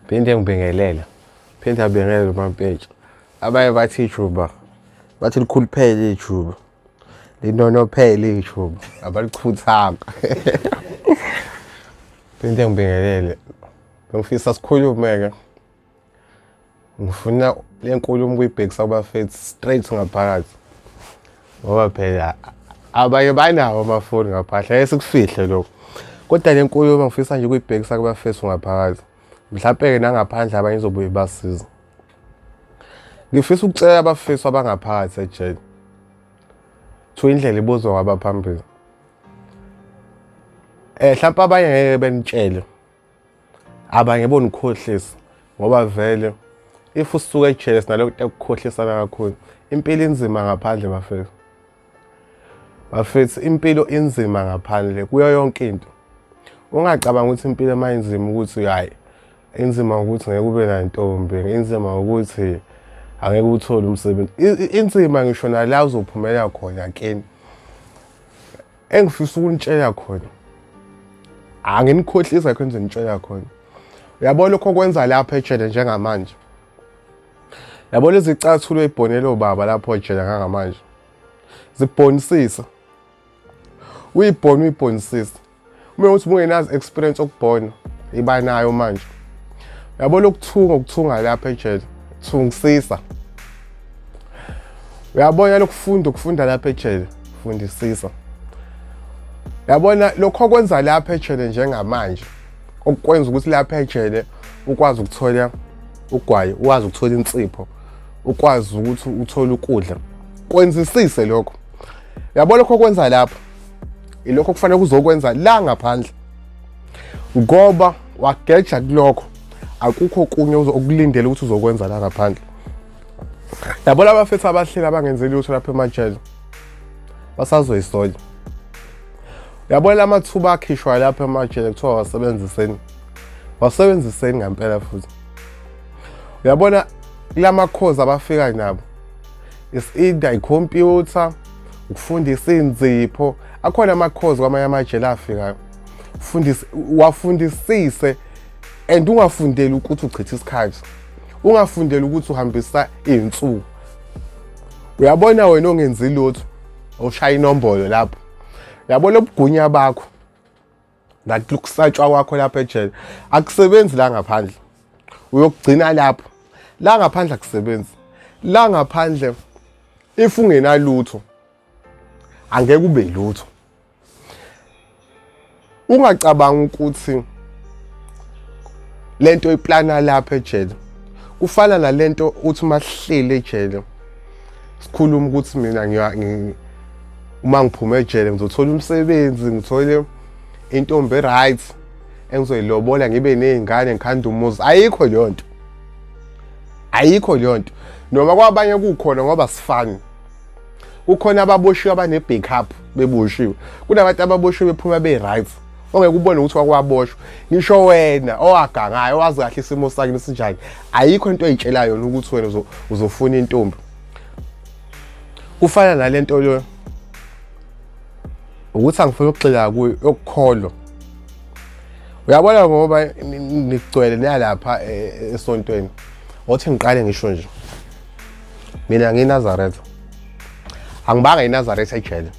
Phinde ngibingelela. Phinde abingelele uMampethu. Abanye bathi ijuba. Bathi likhuluphele ijuba. Linonophele ijuba. Abalikhuthanga. Phinde ngibingelele. Ngifisa sikhulume-ke. Ngifuna le nkulumo ukuyibhekisa kubafethu straight ngaphakathi. Ngoba phela abanye banawo amafoni ngaphandle ayesikufihle lokho. Kodwa le nkulumo ngifisa nje ukuyibhekisa kubafethu ngaphakathi. Mhlawumbe-ke nangaphandle abanye izobuye ibasiza. Ngifisa ukucela abafethu abangaphakathi ejele. Kuthiwa indlela ibuzwa kwabaphambili. Mhlawumbe abanye ngeke benitshele. Abanye bonikhohlisa ngoba vele if usuka ejele sinalokho ekukhohlisana kakhulu. Impilo inzima ngaphandle bafethu. Bafethu impilo inzima ngaphandle kuyo yonke into. Ungacabanga ukuthi impilo emayinzima ukuthi hayi inzima ukuthi ngeke ube nantombi, inzima ukuthi angeke uthole umsebenzi. Inzima ngisho nala uzophumelela khona kini. Engifisa ukunitshela khona. Angenikhohlisa akho enze nitshela khona. Uyabona lokho kwenza lapha ejele njengamanje. Yabona izicathulo ezibhonelo baba lapho ejele ngamanje. Zibhonisisa. Uyibhonisisa. Uma uthi ungenazi experience okubhona iba nayo manje. Uyabona ukuthunga lapha ejele, thungisisa. Uyabona ukufunda lapha ejele, fundisisa. Uyabona lokho kwenza lapha ejele njengamanje. Okwenza ukuthi lapha ejele ukwazi ukuthola ugwayi, ukwazi ukuthola insipho, ukwazi ukuthi uthole ukudla. Kwenzisise lokho. Uyabona lokho kwenza lapha. Ilokho kufanele kuzokwenza la ngaphandle. Ngoba wageja kulokho akukho okunye okulindele ukuthi uzokwenza la ngaphandle. Yabona abafethu abahlela abangenzeli utho lapha emajele. Basazoyisola. Uyabona amathuba akhishwa lapha emajele kuthiwa wasebenziseni. Wasebenziseni ngempela futhi. Uyabona kulama course abafika nabo. Is either icomputer, ukufundisa inzipho. Akhona ama-course kwamanye amajele afikayo. Wafundisise and ungafundeli ukuthi uchithe isikhathi. Ungafundeli ukuthi uhambisa izinsuku. Uyabona wena ongenzi lutho, ushaya inombolo lapho. Uyabona ubugunya bakho. Ngathi ukusatshwa kwakho lapha ejele akusebenzi la ngaphandle. Uyokugcina lapho. La ngaphandle akusebenzi. La ngaphandle if ungenalutho angeke ube lutho. Ungacabanga ukuthi lento iplana lapha ejele kufana nalento uthi masihlele ejele sikhuluma ukuthi mina uma ngiphuma ejele ngizothola umsebenzi, ngithole intombi right engizoyilobola ngibe nezingane ngikhanda umuzi. Ayikho leyo nto. Ayikho leyo nto. Noma kwabanye kukhona ngoba sifani. Kukhona ababoshiwe abane backup beboshiwe. Kunabantu ababoshiwe bephuma be right. Ongeke ubone ukuthi wakwaboshwa. Ngisho wena owagangayo wazi kahle isimo sakhe sinjani. Ayikho into oyitshela yona ukuthi wena uzofuna intombi. Kufana nalento lo ukuthi angifuna ukugxila kuyo yokukholwa. Uyabona ngoba ngigcwele nalapha esontweni. Othi ngiqale ngisho nje. Mina ngiNazaretha. Angibanga iNazaretha ejele.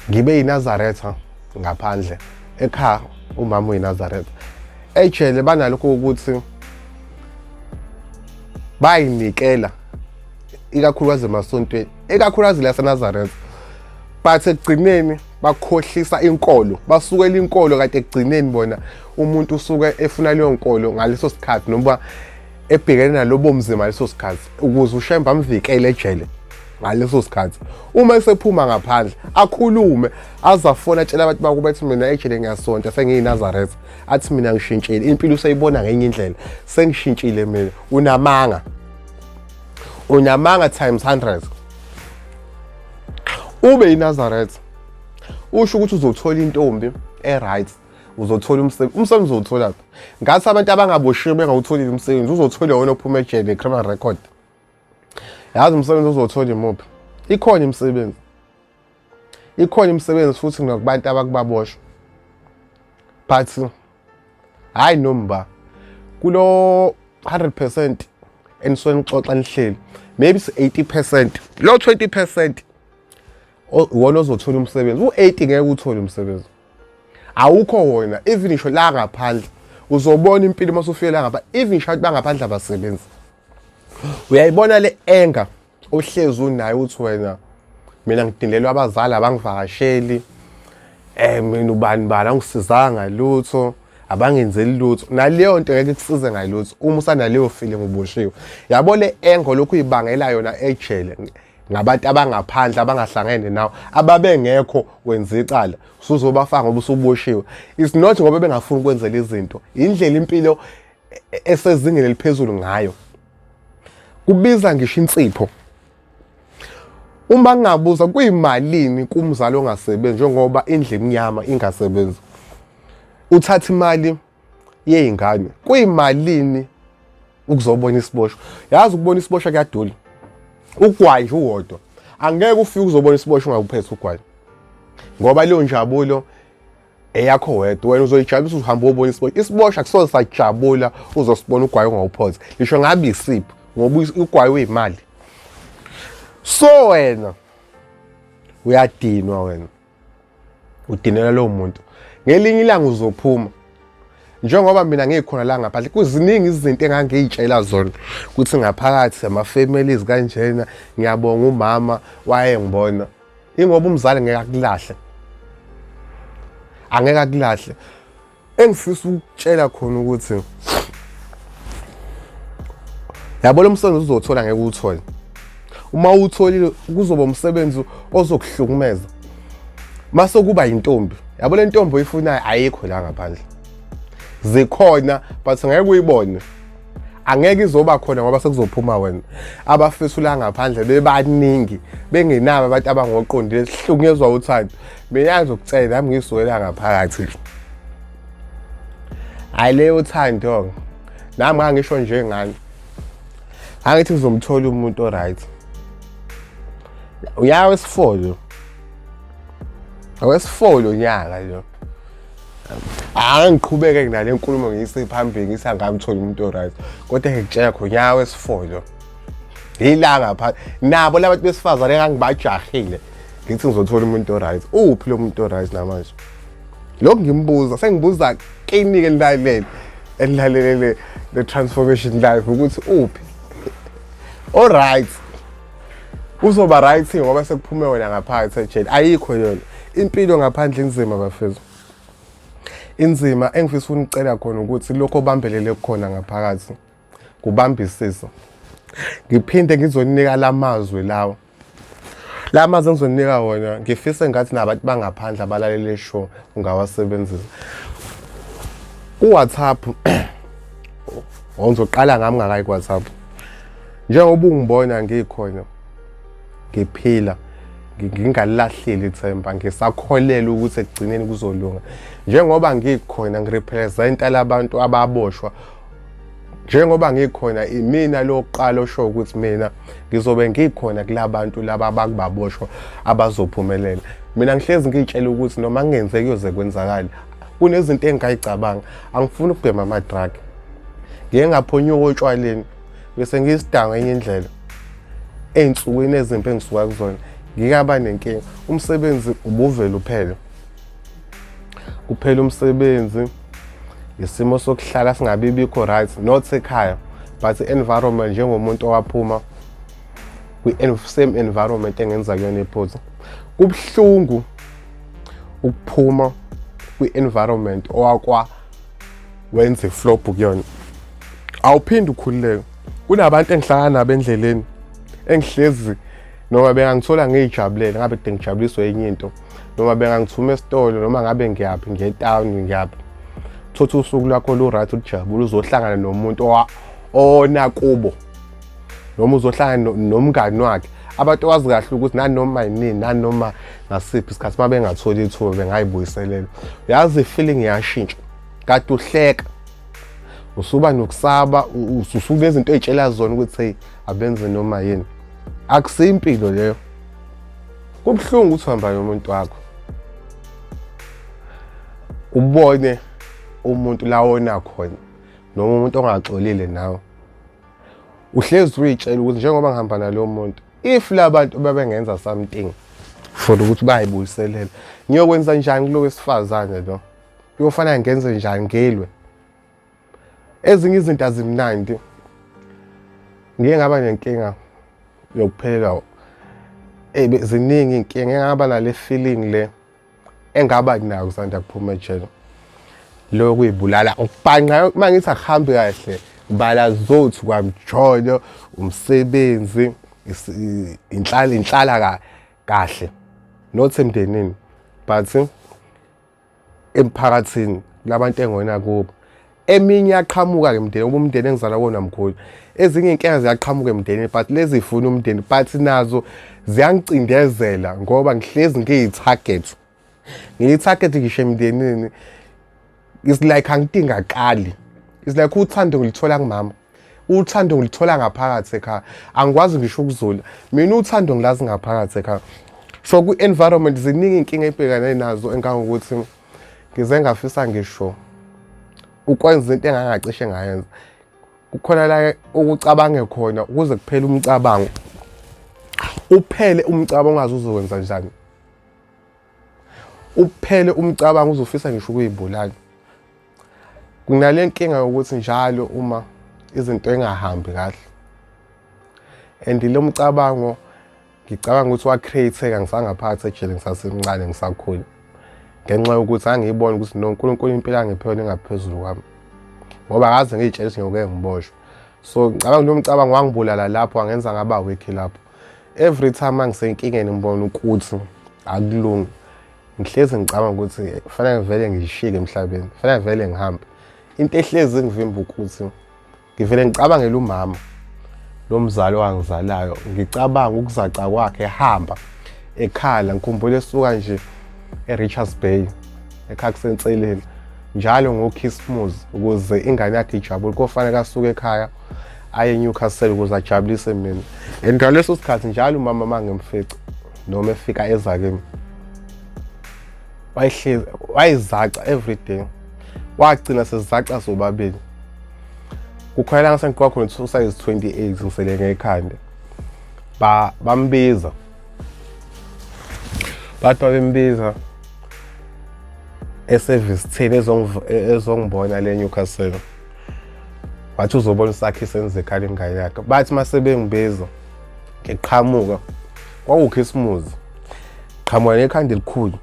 Ngibe iNazaretha ngaphandle. Ekhaya umama uyiNazaretha. Ejele banalokho ukuthi bayinikela ikakhulukazi emasontweni, ikakhulukazi laseNazaretha. But ekugcineni bakhohlisa inkolo, basukela inkolo kade ekugcineni bona umuntu usuke efuna leyo nkolo ngaleso sikhathi noma ebhekene nalobo mzima leso sikhathi ukuze ushemba amvikele ejele ngaleso sikhathi. Uma esephuma ngaphandle akhulume azafona atshela abantu bakuba ethi mina ejele ngiyasonta sengiyiNazaretha, athi mina ngishintshile impilo usayibona ngenye indlela, sengishintshile mina. Unamanga times 100. Ube iNazaretha usho ukuthi uzothola intombi right, uzothola umsebenzi. Umsebenzi uzothola. Ngathi abantu abangaboshiwe bengawutholile umsebenzi uzothola wona ophuma ejele criminal record. Yazi umsebenzi uzothola imuphi? Ikhona imisebenzi. Ikhona imisebenzi futhi ngabantu abakubaboshwa. But hayi noma kulo 100% enisuke nixoxa nihleli, maybe 80%, lo 20% wona ozothola umsebenzi, u-80 ngeke uthole umsebenzi. Awukho wona, even ngisho la ngaphandle uzobona impilo uma usufike la ngapha, even ngisho abantu bangaphandle abasebenzi. Uyayibona le anger ohlezi unayo uthi wena mina ngidingelwa abazali abangivakasheli, mina ubani bani angisizanga lutho, abangenzeli lutho. Naleyo nto ngeke kusize ngalutho uma usanaleyo feeling uboshiwe. Yabo le anger lokhu ibangela yona ejele ngabantu abangaphandle abangahlangene nawo ababengekho wenza icala usuzobafanga ngoba usuboshiwe. It's not ngoba bengafuni ukwenzela izinto, indlela impilo esezingeni eliphezulu ngayo. Kubiza ngisho insipho. Uma ngingabuza kuyimalini kumzali ongasebenzi njengoba indlu emnyama ingasebenzi, uthatha imali yezingane, kuyimalini ukuzobona isiboshwa? Yazi ukubona isiboshwa kuyadula. Ugwayi nje uwodwa angeke ufike uzobona isiboshwa ungakuphethe ugwayi, ngoba leyo njabulo eyakho wedwa. Wena uzoyijabulisa uhamba ubona isiboshwa. Isiboshwa akusoze sajabula uzosibona ugwayi ungawuphothi, ngisho ngabe isiphi, ngoba ugwayi uyimali. So wena uyadinwa, wena udinela lowo muntu. Ngelinye ilanga uzophuma, njengoba mina ngikhona la ngaphandle, kuziningi izinto engangiyitshela zona ukuthi ngaphakathi ama-families kanjena. Ngiyabonga umama wayengibona, ingoba umzali ngeke akulahle, angeke akulahle. Engifisa ukutshela khona ukuthi yabo lo msebenzi uzothola ngeke uwuthole. Uma uwutholile kuzoba umsebenzi ozokuhlukumeza. Mase kuba intombi, yabo le ntombi oyifunayo ayikho la ngaphandle. Zikhona but ngeke uyibone, angeke izoba khona ngoba sekuzophuma wena. Abafisa la ngaphandle bebaningi, bengenabo abantu abangoqondile, sihlukunyezwa uthando. Mina ngizokucela nami ngisuke ngaphakathi, hayi leyo uthando nami ngangisho nje ngani, angithi ngizomthola umuntu oright. Uyawe sifolo, awesifolo nyaka lo. Angiqhubeke nale nkulumo ngiyise phambili ngisangamthola umuntu oright, kodwa ngikutshela khona nyawo esifolo ilanga pha nabo labantu besifazane engangibajahile ngithi ngizothola umuntu oright. Uphi lo muntu oright namanje? Lokho ngimbuza, sengibuza kliniki elilalele the transformation life ukuthi uphi alright, uzoba right ngoba sekuphume wena ngaphakathi ejele. Ayikho yona impilo ngaphandle inzima bafethu, inzima. Engifisa unicela khona ukuthi lokho obambelele khona ngaphakathi kubambisisa. Ngiphinde ngizonika lamazwi lawo, lamazwi engizonika wona ngifisa ngathi nabantu bangaphandle abalalele show ungawasebenzisa. WhatsApp ngizoqala ngami ngakayi WhatsApp. Njengoba ungibona ngikhona, ngiphila, ngingalahleli ithemba, ngisakholela ukuthi ekugcineni kuzolunga. Njengoba ngikhona ngirepresenta labantu ababoshwa, njengoba ngikhona imina loqala osho ukuthi mina ngizobe ngikhona kulabantu laba abakubaboshwa abazophumelela. Mina ngihlezi ngitshela ukuthi noma ngenzeke kuyoze kwenzakala, kunezinto engayicabanga. Angifuni ukubhema ama-drug, ngeke ngaphonyuka otshwaleni bese ngisidanga enye indlela. Ey'nsukwini ezimbi engisuka kuzona ngikaba nenkinga. Umsebenzi ubuvela uphele, kuphela umsebenzi, isimo sokuhlala singabibikho right, not ekhaya but environment. Njengomuntu owaphuma kwi-same environment engenza kuyona iphutha, kubuhlungu ukuphuma kwi-environment owakwa wenza iflop kuyona. Awuphindi ukhululeke. Kunabantu engihlangana nabo endleleni engihlezi noma bengangithola ngiyijabulela, ngabe kade ngijabuliswa enye into, noma bengangithuma esitolo, noma ngabe ngiyaphi, nge-town ngiyaphi, thothi usuku lakho lu-right ujabule, uzohlangana nomuntu ona kubo, noma uzohlangana nomngani wakhe. Abantu wazi kahle ukuthi nanoma yini, nanoma ngasiphi isikhathi uma bengatholi ithuba bengayibuyiselela. Uyazi i-feeling iyashintsha, kade uhleka usuba nokusaba, usukunezinto ey'tshela zona ukuthi hey abenze noma yini. Akusimpilo leyo. Kubuhlungu ukuthi uhamba nomuntu wakho ubone umuntu la wona khona noma umuntu ongaxolile nawe uhlezi uyitshela ukuthi njengoba ngihamba nalo muntu if labantu babengenza something for ukuthi bayibuyiselela ngiyokwenza njani kulo wesifazane lo kuyofana ngenze njani ngelwe ezinye izinto azimnandi ngeke ngaba nenkinga yokuphelelwa ziningi inkinga ngeke ngaba nale feeling le engaba nayo kusanda kuphuma ejele lo kuyibulala ukubhanqa mangithi akuhambi kahle bala zothu kwamjono umsebenzi inhlala kahle not emndenini but emphakathini labantu engona kubo eminye yaqhamuka ke umndeni umndeni engizala wona mkhulu ezinye inkinga ziyaqhamuka emndenini but lezi zifuna umndeni but nazo ziyangicindezela ngoba ngihlezi ngiyi-target ngiyi-target ngisho emndenini it's like angidingakali it's like uthando ngilithola kumama uthando ngilithola ngaphakathi ekhaya angikwazi ngisho ukuzula mina uthando ngilazi ngaphakathi ekhaya so ku-environment ziningi inkinga ebhekane nazo engangokuthi ngize ngafisa ngisho ukwenza into engangacishe ngayenza kukhona la ukucabange khona ukuze kuphele umcabango uphele umcabango ungazi uzokwenza njani uphele umcabango uzofisa ngisho ukuyibulala kunale nkinga yokuthi njalo uma izinto engahambi kahle and lo mcabango ngicabanga ukuthi wa-create-eka ngisangaphakathi ejele ngisasemncane ngisakhula ngenxa yokuthi angiyibona ukuthi noNkulunkulu impilo angipheyona engaphezulu kwami ngoba akaze ngiy'tshelise ngokuke ngiboshwe so ngicabanga lo mcabango wangibulala lapho wangenza ngaba weak lapho every time angisenkingeni ngibona ukuthi akulungi ngihlezi ngicabanga ukuthi kufanele ngivele ngishike emhlabeni kufanele vele ngihambe into ehlezi ngivimba ukuthi ngivele ngicabangela umama lo mzali wangizalayo ngicabanga ukuzaca kwakhe ehamba ekhala ngikhumbule esuka nje eRichards Bay ekhaya kusenseleni njalo ngoKhisimusi ukuze ingane yakhe ijabule kofanele asuke ekhaya aye eNewcastle ukuze ajabulise mina and ngaleso sikhathi njalo umama mangimfica noma efika eza kimi wayizaca every day wagcina sesizaca sobabili kukhwela ngasengiqwa khona size 28 ngisele ngekhanda bambiza bathi bembiza eservice 10 ezongibona le Newcastle wathi uzobona isakhe senze ekhaya ingane yakhe bathi mase bengibiza ngiqhamuka kwakuKhisimusi qhamuka nekhanda elikhulu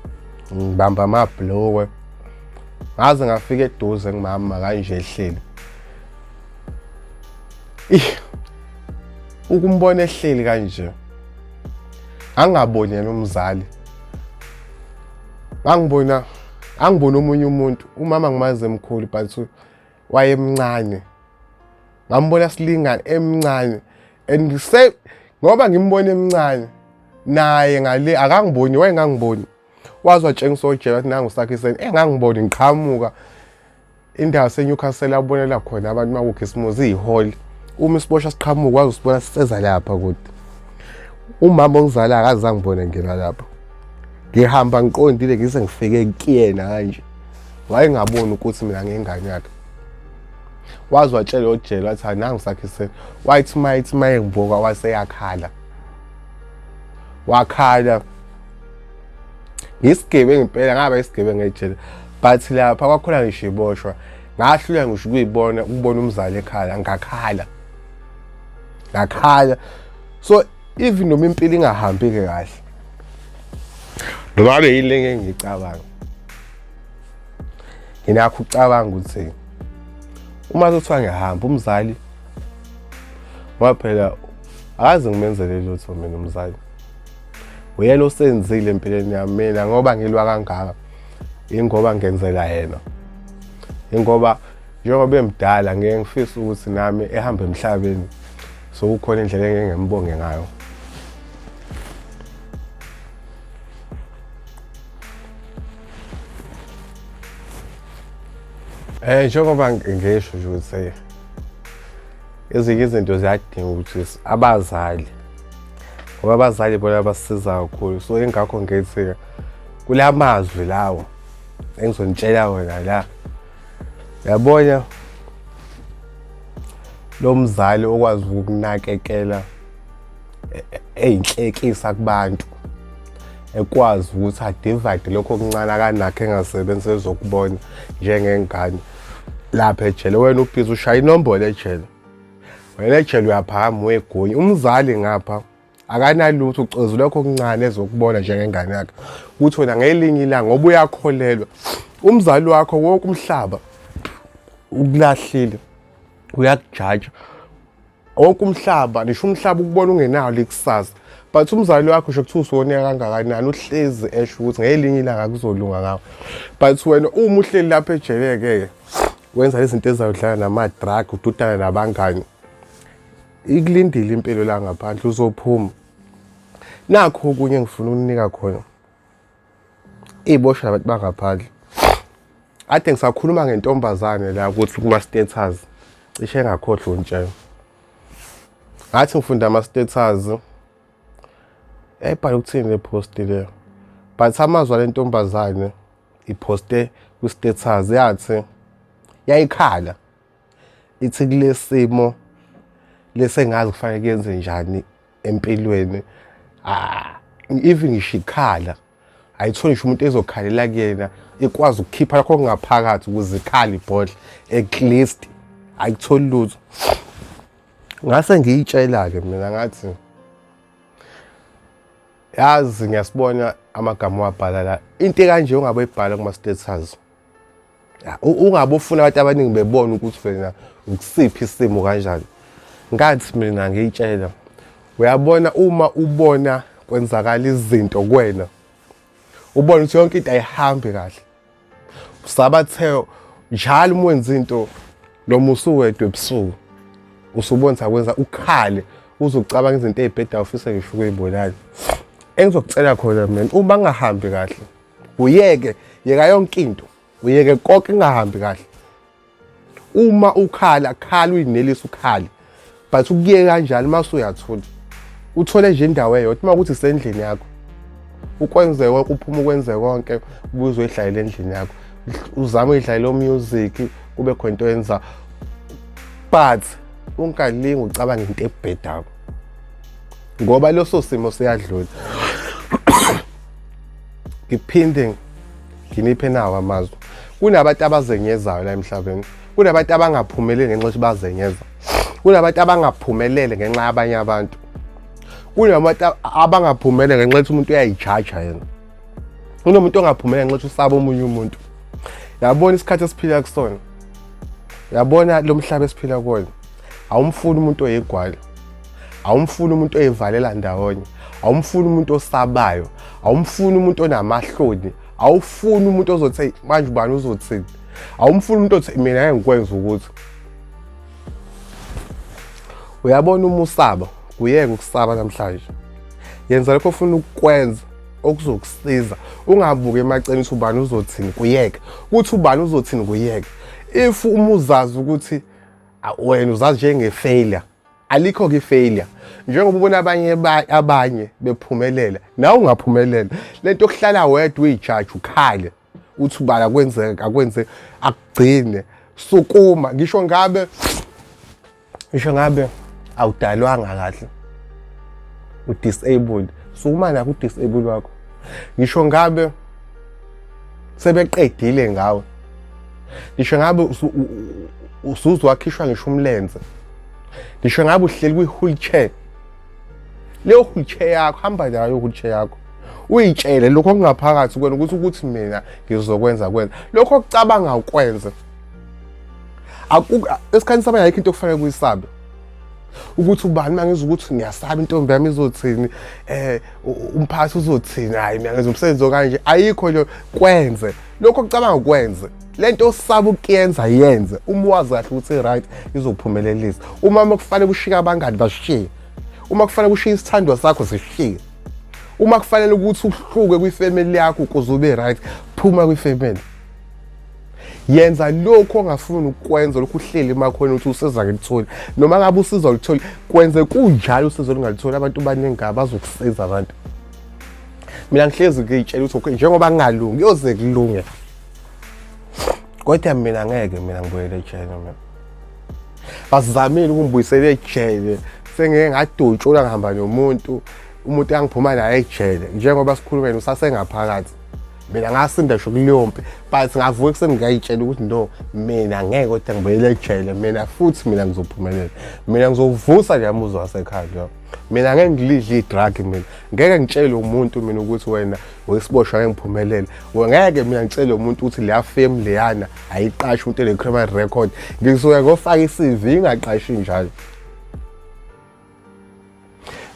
ngibamba amabhlowe ngaze ngafika eduze ngimama kanje ehleli ukumbona ehleli kanje angaboni yena umzali angibona omunye umuntu umama ngimaze emkhulu but wayemncane ngambona silingana emncane and ngoba ngimbona emncane naye ngale akangiboni wayengangiboni wazwa tshengisa ojela wathi nangu sakhiseni engangiboni ngiqhamuka indawo seNewcastle abonela khona abantu makuKhisimusi ihall uma isiboshwa siqhamuka wazi usibona siseza lapha kude umama ongizala akaze angibone ngena lapha ngihamba ngiqondile ngise ngifike kuyena kanje wayengaboni ukuthi mina ngengane yakhe wazi watshela ojela wathi nangu sakhiseni wathi mayengibuka waseyakhala wakhala ngisigebengu impela ngaba isigebengu ejele but lapha kwakhona ngisho iboshwa ngahlula ngisho ukubona umzali ekhala ngakhala so even noma impilo ingahambi ke kahle noma yilenge ngicabanga nginakho ucabanga ukuthi uma kuthiwa ngihamba umzali waphela akaze ngimenzele lutho mina umzali uyena osenzile empilweni yami mina ngoba ngilwa kangaka ingoba ngenzela yena ingoba njengoba emdala ngeke ngifisa ukuthi nami ehambe emhlabeni so kukhona indlela engeke ngembonge ngayo njengoba ngisho nje ukuthi ezinye izinto ziyadinga ukuthi abazali ngoba abazali bona basisiza kakhulu so ingakho ngithi kulamazwi lawo engizonitshela wena la Yabona lo mzali okwazi ukunakekela eyinhlekisa kubantu, ekwazi ukuthi adivide lokho okuncane akanakho engasebenzisi ezokubona njengengane lapha ejele. Wena ubhizi ushaya inombolo ejele, wena ejele uyaphakama wegunya. Umzali ngapha akanalutho, uceza lokho okuncane ezokubona njengengane yakhe ukuthi wena ngelinye ilanga ngoba uyakholelwa umzali wakho wonke umhlaba ukulahlile, uyakujaja wonke umhlaba, nisho umhlaba ukubona ungenayo likusasa, but umzali wakho usho kuthiwa usoneka kangakanani uhlezi esho ukuthi ngelinye ilanga kuzolunga ngawo. But wena uma uhleli lapha ejele-ke wenza izinto ezizawudlala nama-drug, ududana nabangani, ikulindile impilo la ngaphandle, uzophuma. Nakho okunye engifuna ukunika khona iy'boshwa nabantu bangaphandle. Ade ngisakhuluma ngentombazane la ukuthi kuma-status, cishe ngakhohlwa untshela. Ngathi ngifunda ama-status, yayibhala ukuthini le post leyo, but amazwi ale ntombazane iphoste kwi-status yathi yayikhala ithi kule simo lesengazi kufanele kuyenze njani empilweni. Even ngisho ikhala ayitholi ngisho umuntu ezokhalela kuyena, ikwazi ukukhipha lokho okungaphakathi ukuze ikhale ibhodle, at least ayikutholi lutho. Ngase ngiyitshela-ke mina ngathi yazi ngiyasibona amagama wabhala la, into kanje ungabe uyibhala kuma-status, ungabe ufuna abantu abaningi bebona ukuthi wena ukusiphi isimo kanjani. Ngathi mina ngiyitshela, uyabona uma ubona kwenzakala izinto kuwena, ubona ukuthi yonke into ayihambi kahle, usabathe njalo uma wenza into noma usuwedwa ebusuku usubona ukuthi akwenza ukhale, uzokucabanga izinto ey'bhedayo ufise ngisho ukuy'bulala. Engizokucela khona mina, uma kungahambi kahle yeka yonke into, uyeke konke kungahambi kahle. Uma ukhala uyinelisa ukhale, but ukuyeke kanjalo mase uyathola uthole nje indawo eyodwa. Uma ukuthi isendlini yakho ukwenze konke, uphuma ukwenze konke, ubuze uyidlalela endlini yakho, uzame uyidlalela music, kube khona into yenza, but ungalingi ucabanga into ebhedayo ngoba leso simo siyadlula. Ngiphinde nginiphe nawo amazwi, kunabantu abazenyezayo la emhlabeni, kunabantu abangaphumeleli ngenxa yokuthi bazenyeza, kunabantu abangaphumelele ngenxa yabanye abantu, kunabantu abangaphumelele ngenxa yokuthi umuntu uyayijaja yena, kunomuntu ongaphumelele ngenxa yokuthi usaba omunye umuntu. Yabona isikhathi esiphila kusona, yabona lo mhlaba esiphila kuwona, awumfuni umuntu oyigwala, awumfuni umuntu oyivalela ndawonye, awumfuni umuntu osabayo, awumfuni umuntu onamahloni, awufuni umuntu ozothi manje ubani uzothini, awumfuni umuntu othi mina ngeke ngikwenze ukuthi. Uyabona uma usaba, kuyeke ukusaba namhlanje, yenza lokho ofuna ukukwenza okuzokusiza, ungabuki emaceni ukuthi ubani uzothini, kuyeke ukuthi ubani uzothini, kuyeke. If uma uzazi ukuthi wena uzazi njenge-failure, alikho-ke i-failure. Njengoba ubona abanye bephumelela, nawe ungaphumelela. Lento yokuhlala wedwa uyijaji ukhale uthi ubani akwenze akugcine, sukuma. Ngisho ngabe awudalwanga kahle, u-disabled, sukuma nakho u-disable wakho. Ngisho ngabe sebeqedile ngawe, ngisho ngabe usuzwa wakhishwa ngisho umlenze, ngisho ngabe uhleli kwi-wheelchair, leyo wheelchair yakho hamba nayo wheelchair yakho, uyitshele lokho okungaphakathi kwena ukuthi mina ngizokwenza lokho okucabanga ukwenza. Esikhathini sabanye ayikho into okufanele kuyisabe ukuthi ubani mangiza ukuthi ngiyasaba intombi yami izothini, umphathi uzothini, hayi mina ngenza umsebenzi okanje. Ayikho lo, kwenze lokho okucabanga ukwenze. Lento osaba ukuyenza yenze, uma wazi kahle ukuthi right izophumelelisa. Uma kufanele ushiye abangani bashiye, uma kufanele ushiye isithandwa sakho sishiye, uma kufanele ukuthi uhluke kwifamily yakho ukuze ube right, phuma kwifamily. Yenza lokho ongafuni ukwenza, lokho uhleli emakhona ukuthi usiza ngilitholi, noma ngabe usiza ulitholi, kwenze kunjalo usizo lungalitholi. Abantu baningi abazokusiza abantu. Mina ngihlezi ngiyitshela ukuthi njengoba kungalungi yoze kulunge, kodwa mina ngeke mina ngibuyele ejele mina. Basizamile ukungibuyisela ejele, sengeke ngadutshula ngihamba nomuntu angiphuma naye ejele njengoba sikhulume usasengaphakathi. Mina ngasinda ngisho kuliyompi but ngavuka ekuseni ngayitshela ukuthi no, mina ngeke kodwa ngibuyele ejele, mina futhi mina ngizophumelela, mina ngizovusa nje amuzwa wasekhaya. Mina ngeke ngilidle idrug, mina ngeke ngitshele umuntu mina ukuthi wena wesiboshwa ngeke ngiphumelele. Ngeke mina ngitshele umuntu ukuthi leya fame leyana ayiqashi umuntu le-criminal record, ngisuke ngofaka i-CV ingaqashi njalo.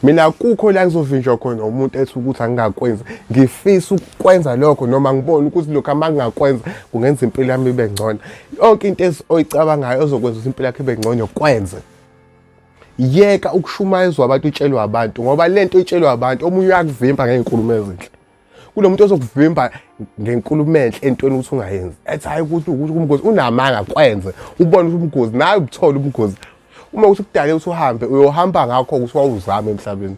Mina kukho la ngizovinjwa khona umuntu ethi ukuthi angingakwenzi, ngifisa ukwenza lokho noma ngibone ukuthi lokho amangingakwenza kungenza impilo yami ibe ngcono. Yonke into oyicabangayo ozokwenza ukuthi impilo yakho ibe ngcono kwenze. Yeka ukushumayezwa abantu utshelwa abantu ngoba lento itshelwa abantu omunye uyakuvimba ngenkulumo ezinhle. Kunomuntu ozokuvimba ngenkulumo enhle entweni ukuthi ungayenzi. Ethi hayi ukuthi umgozi unamanga kwenze. Ubone ukuthi umgozi naye ubuthola umgozi. Uma uthi kudale ukuthi uhambe uyohamba ngakho ukuthi wawuzama emhlabeni.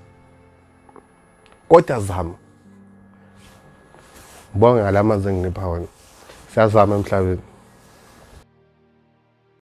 Kodwa zama. Ngibonga ngalamazi engipha wona. Siyazama emhlabeni.